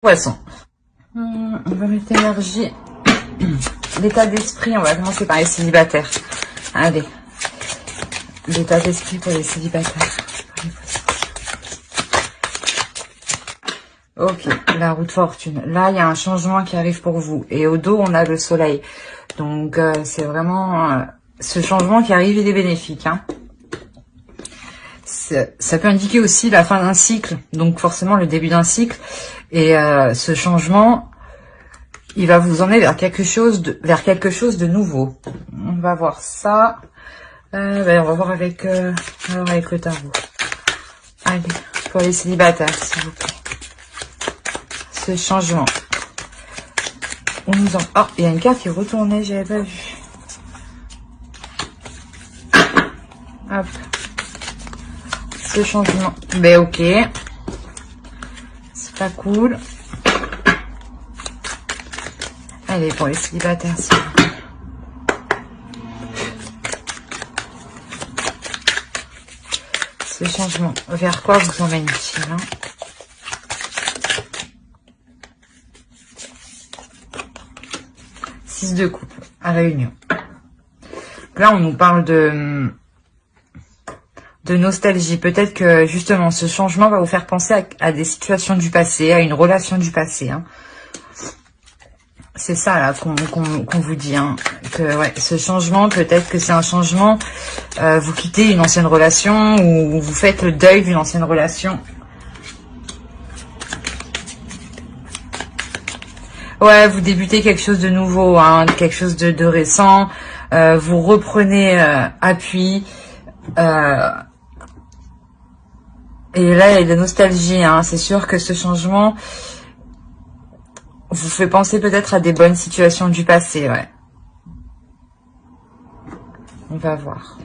Poisson. On va mettre énergie. L'état d'esprit, on va commencer par les célibataires. Allez. L'état d'esprit pour les célibataires. Ok, la roue de fortune. Là, il y a un changement qui arrive pour vous. Et au dos, on a le soleil. Donc, c'est vraiment... ce changement qui arrive, il est bénéfique. Hein. Ça peut indiquer aussi la fin d'un cycle. Donc, forcément, le début d'un cycle. Et ce changement, il va vous emmener vers quelque chose de nouveau. On va voir ça. On va voir avec le tarot. Allez, pour les célibataires, s'il vous plaît. Ce changement. On nous en... Oh, il y a une carte qui est retournée, j'avais pas vu. Hop. Ce changement. Ben ok. C'est pas cool. Allez, pour les célibataires, s'il vous plaît. Ce changement. Vers quoi vous emmène-t-il, hein? De coupe à réunion. Là, on nous parle de nostalgie. Peut-être que justement, ce changement va vous faire penser à des situations du passé, à une relation du passé. Hein. C'est ça là qu'on vous dit. Hein, que ouais, ce changement, peut-être que c'est un changement. Vous quittez une ancienne relation ou vous faites le deuil d'une ancienne relation. Ouais, vous débutez quelque chose de nouveau, hein, quelque chose de récent. Vous reprenez appui. Et là, il y a de la nostalgie. Hein. C'est sûr que ce changement vous fait penser peut-être à des bonnes situations du passé. Ouais. On va voir.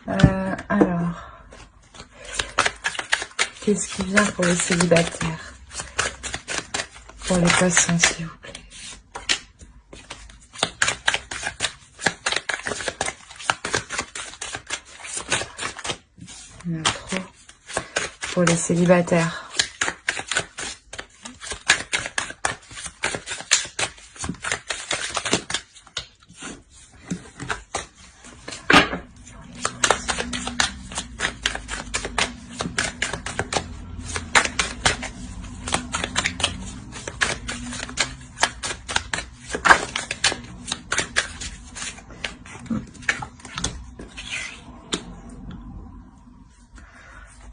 Alors, qu'est-ce qui vient pour les célibataires? Pour les poissons, s'il vous plaît. Il y en a trop. Pour les célibataires.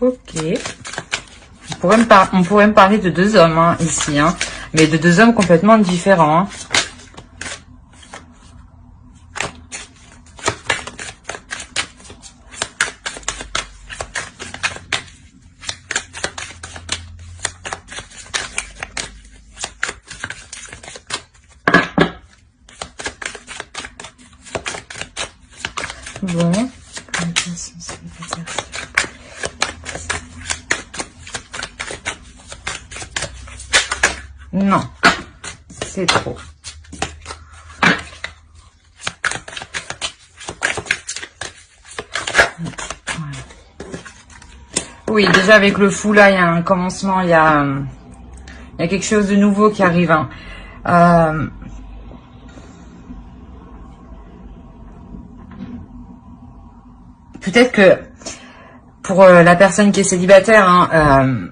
Ok. On pourrait me parler de deux hommes hein, ici, hein, mais de deux hommes complètement différents. Hein. Bon. Non, c'est trop. Oui, déjà avec le fou là, il y a un commencement, il y a quelque chose de nouveau qui arrive. Hein. Peut-être que pour la personne qui est célibataire, hein,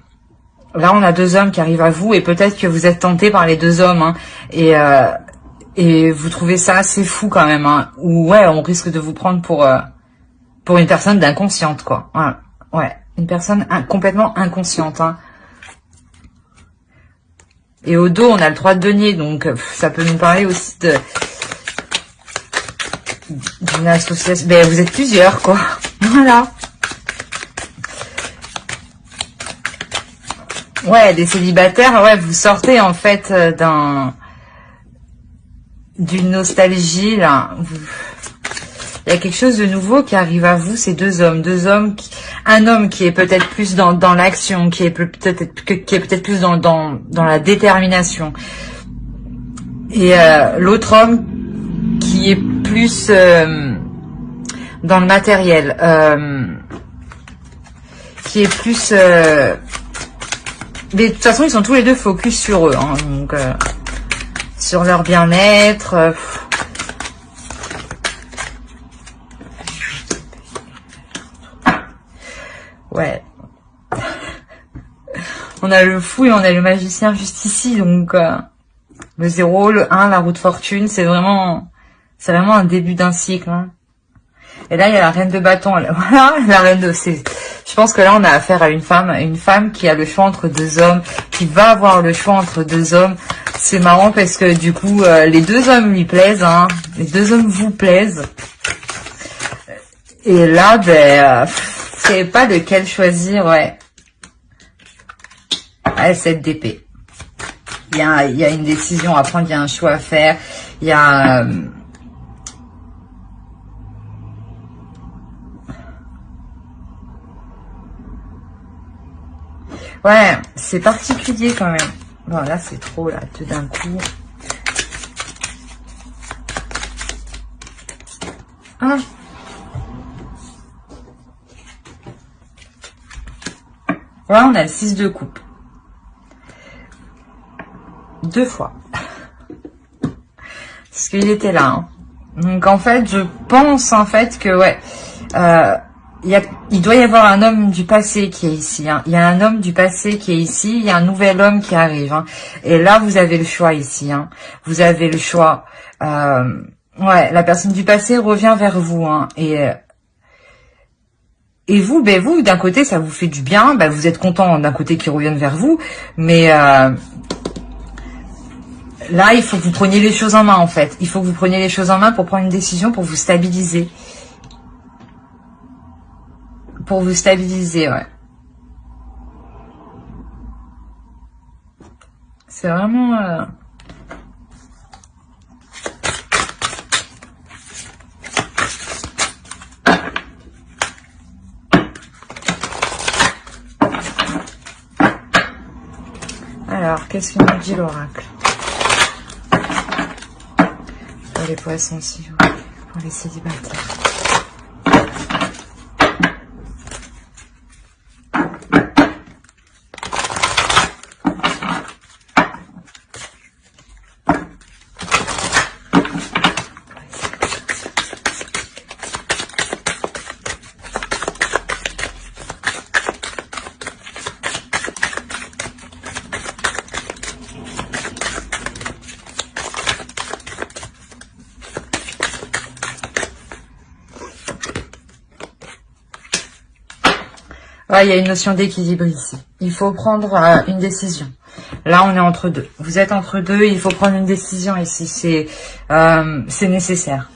là, on a deux hommes qui arrivent à vous et peut-être que vous êtes tenté par les deux hommes hein, et vous trouvez ça assez fou quand même. Hein, ou ouais, on risque de vous prendre pour une personne d'inconsciente quoi. Ouais, une personne complètement inconsciente. Hein. Et au dos, on a le 3 de denier, donc ça peut nous parler aussi d'une association. Ben, vous êtes plusieurs quoi. Voilà. Ouais, des célibataires, ouais, vous sortez en fait d'une nostalgie là. Il y a quelque chose de nouveau qui arrive à vous, ces deux hommes, un homme qui est peut-être plus dans l'action, qui est peut-être plus dans la détermination, et l'autre homme qui est plus dans le matériel, qui est plus Mais de toute façon, ils sont tous les deux focus sur eux, hein, donc sur leur bien-être. Ouais. On a le fou et on a le magicien juste ici, donc le 0, le 1, la roue de fortune, c'est vraiment un début d'un cycle. Hein. Et là, il y a la reine de bâton. Voilà, la reine de... Je pense que là, on a affaire à une femme qui a le choix entre deux hommes, qui va avoir le choix entre deux hommes. C'est marrant parce que du coup, les deux hommes lui plaisent, hein. Les deux hommes vous plaisent. Et là, ben, vous savez pas lequel choisir, ouais. Ah, cette d'épée. Il y a une décision à prendre, il y a un choix à faire, il y a... Ouais, c'est particulier quand même. Bon, là, c'est trop, là, tout d'un coup. Ah. Ouais, on a le 6 de coupe. 2 fois. Parce qu'il était là. Hein. Donc, en fait, je pense, en fait, que, ouais... il doit y avoir un homme du passé qui est ici. Hein. Il y a un homme du passé qui est ici. Il y a un nouvel homme qui arrive. Hein. Et là, vous avez le choix ici. Hein. Vous avez le choix. Ouais, la personne du passé revient vers vous. Hein. Et vous, ben vous, d'un côté, ça vous fait du bien. Ben, vous êtes content d'un côté qu'ils reviennent vers vous. Mais là, il faut que vous preniez les choses en main, en fait. Il faut que vous preniez les choses en main pour prendre une décision, pour vous stabiliser. Pour vous stabiliser, ouais. C'est vraiment... Alors, qu'est-ce que nous dit l'oracle? Pour les poissons, s'il vous plaît. Pour les célibataires. Ouais, il y a une notion d'équilibre ici. Il faut prendre une décision. Là, on est entre deux. Vous êtes entre deux, il faut prendre une décision ici. C'est nécessaire.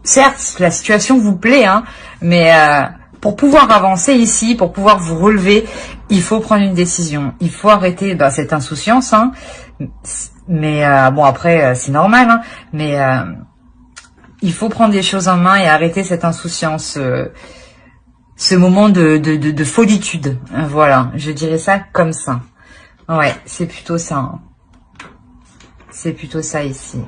Certes, la situation vous plaît, hein, mais pour pouvoir avancer ici, pour pouvoir vous relever, il faut prendre une décision. Il faut arrêter cette insouciance. Hein, mais bon, après, c'est normal. Hein, mais il faut prendre des choses en main et arrêter cette insouciance. Ce moment de folitude. Voilà, je dirais ça comme ça. Ouais, c'est plutôt ça. Hein. C'est plutôt ça ici.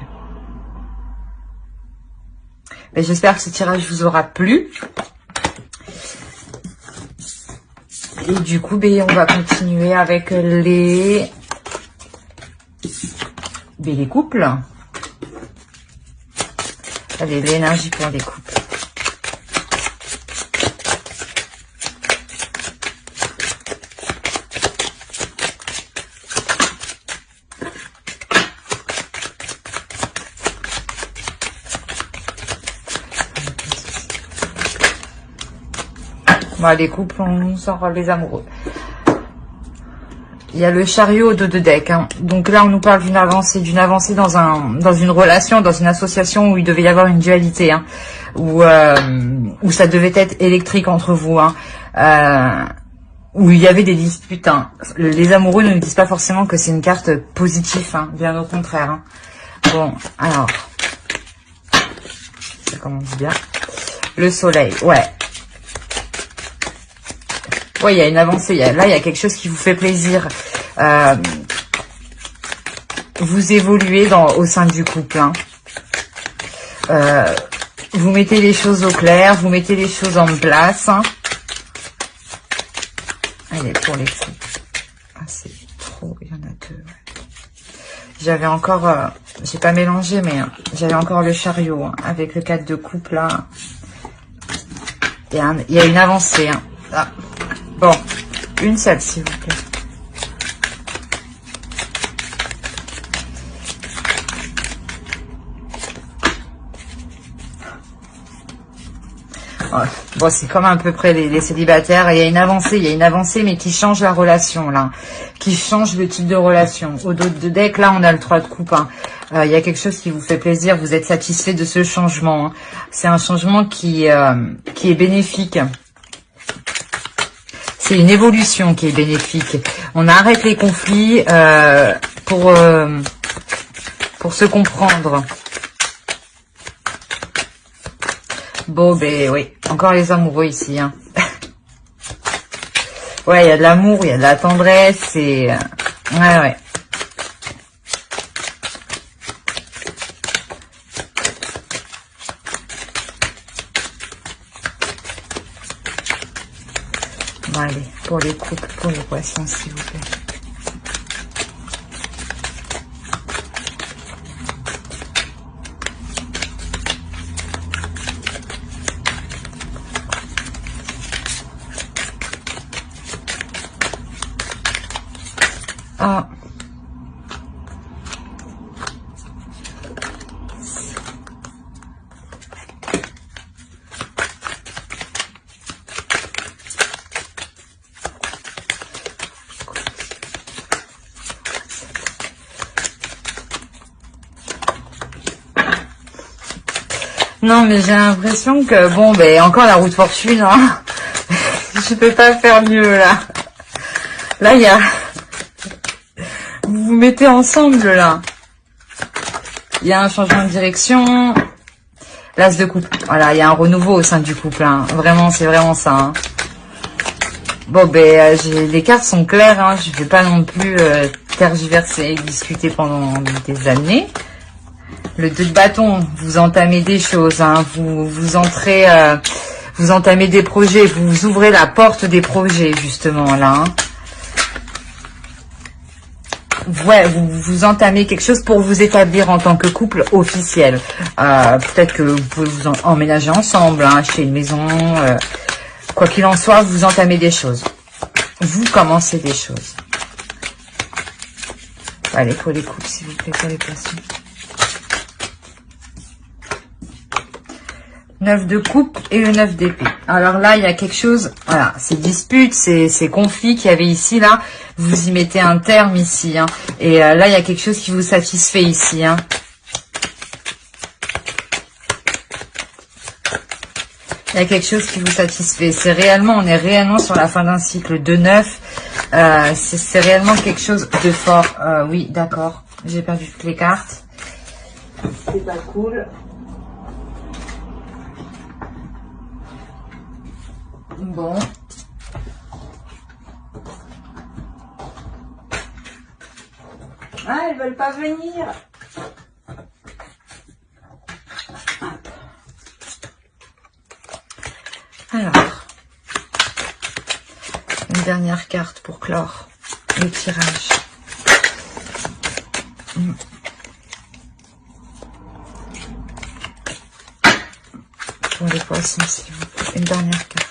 J'espère que ce tirage vous aura plu. Et du coup, on va continuer avec les couples. Allez, l'énergie pour les couples. Bon, les couples, on sort les amoureux. Il y a le chariot de 2 decks. Hein. Donc là, on nous parle d'une avancée dans une relation, dans une association où il devait y avoir une dualité, hein, où ça devait être électrique entre vous, hein, où il y avait des disputes. Hein. Les amoureux ne nous disent pas forcément que c'est une carte positive, hein, bien au contraire. Hein. Bon, alors, ça commence bien. Le soleil, ouais. Ouais, il y a une avancée. Là, il y a quelque chose qui vous fait plaisir. Vous évoluez au sein du couple. Hein. Vous mettez les choses au clair. Vous mettez les choses en place. Hein. Allez, pour les couples. c'est trop, il y en a deux. Ouais. J'avais encore, j'ai pas mélangé, mais j'avais encore le chariot hein, avec le 4 de coupe là. Il y a une avancée. Hein. Ah. Bon, une seule s'il vous plaît. Bon, c'est comme à peu près les célibataires. Il y a une avancée, mais qui change la relation, là. Qui change le type de relation. Au dos de deck, là, on a le 3 de coupe. Hein. Il y a quelque chose qui vous fait plaisir. Vous êtes satisfait de ce changement. Hein. C'est un changement qui est bénéfique. C'est une évolution qui est bénéfique. On arrête les conflits pour se comprendre. Bon, ben oui, encore les amoureux ici. Hein. Ouais, il y a de l'amour, il y a de la tendresse, et... ouais. Bon, allez, pour les couples, pour les poissons, s'il vous plaît. Ah. Non, mais j'ai l'impression que, bon, ben, encore la roue de fortune, hein. Je peux pas faire mieux, là. Là, il y a... Vous vous mettez ensemble, là. Il y a un changement de direction. L'as de coupe. Voilà, il y a un renouveau au sein du couple, hein. Vraiment, c'est vraiment ça, hein. Bon, ben, les cartes sont claires, hein. Je ne vais pas non plus tergiverser et discuter pendant des années. Le 2 de bâton, vous entamez des choses, hein. Vous entrez, vous entamez des projets, vous ouvrez la porte des projets, justement, là, hein. Ouais, vous entamez quelque chose pour vous établir en tant que couple officiel. Peut-être que vous pouvez vous emménager ensemble, hein, acheter une maison. Quoi qu'il en soit, vous entamez des choses. Vous commencez des choses. Allez, pour les couples, s'il vous plaît, pour les poissons. 9 de coupe et le 9 d'épée. Alors là, il y a quelque chose, voilà, ces disputes, ces conflits qu'il y avait ici, là, vous y mettez un terme ici, hein. Et là, il y a quelque chose qui vous satisfait ici, hein. Il y a quelque chose qui vous satisfait. C'est réellement, on est réellement sur la fin d'un cycle de 9. C'est réellement quelque chose de fort. Oui, d'accord. J'ai perdu toutes les cartes. C'est pas cool. Bon. Ah, elles veulent pas venir. Alors, une dernière carte pour clore le tirage. Pour les poissons, s'il vous plaît. Une dernière carte.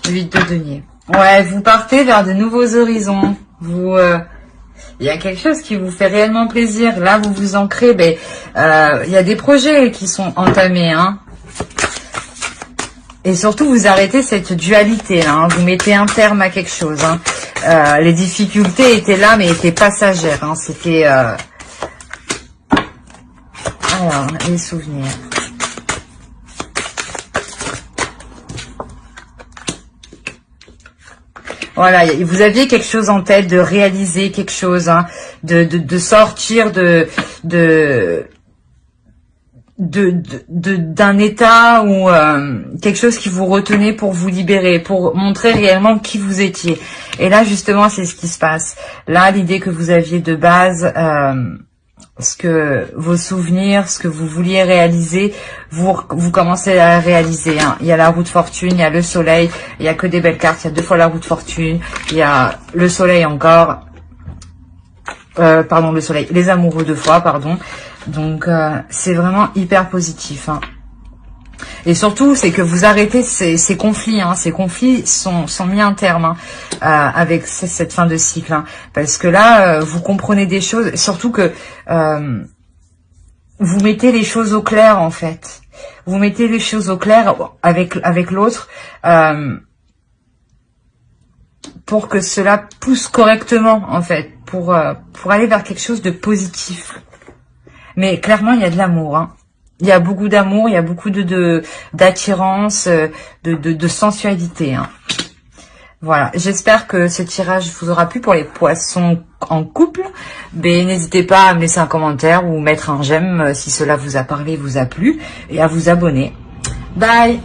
Le 8 de denier. Ouais, vous partez vers de nouveaux horizons. Vous, il y a quelque chose qui vous fait réellement plaisir. Là, vous vous ancrez. Ben, il y a des projets qui sont entamés, hein. Et surtout, vous arrêtez cette dualité, là. Hein. Vous mettez un terme à quelque chose. Hein. Les difficultés étaient là, mais étaient passagères. Hein. C'était. Alors, les souvenirs. Voilà, vous aviez quelque chose en tête, de réaliser quelque chose, hein, de sortir d'un état ou quelque chose qui vous retenait pour vous libérer, pour montrer réellement qui vous étiez. Et là, justement, c'est ce qui se passe. Là, l'idée que vous aviez de base, ce que vos souvenirs, ce que vous vouliez réaliser, vous commencez à réaliser. Hein. Il y a la roue de fortune, il y a le soleil, il y a que des belles cartes, il y a 2 fois la roue de fortune, il y a le soleil encore, pardon, le soleil, les amoureux 2 fois, pardon. Donc, c'est vraiment hyper positif. Hein. Et surtout, c'est que vous arrêtez ces conflits. Hein. Ces conflits sont mis un terme hein, avec cette fin de cycle. Hein. Parce que là, vous comprenez des choses. Surtout que vous mettez les choses au clair, en fait. Vous mettez les choses au clair avec l'autre pour que cela pousse correctement, en fait. Pour aller vers quelque chose de positif. Mais clairement, il y a de l'amour. Hein. Il y a beaucoup d'amour, il y a beaucoup d'attirance, de sensualité. Hein. Voilà, j'espère que ce tirage vous aura plu pour les poissons en couple. Mais n'hésitez pas à me laisser un commentaire ou mettre un j'aime si cela vous a parlé, vous a plu. Et à vous abonner. Bye!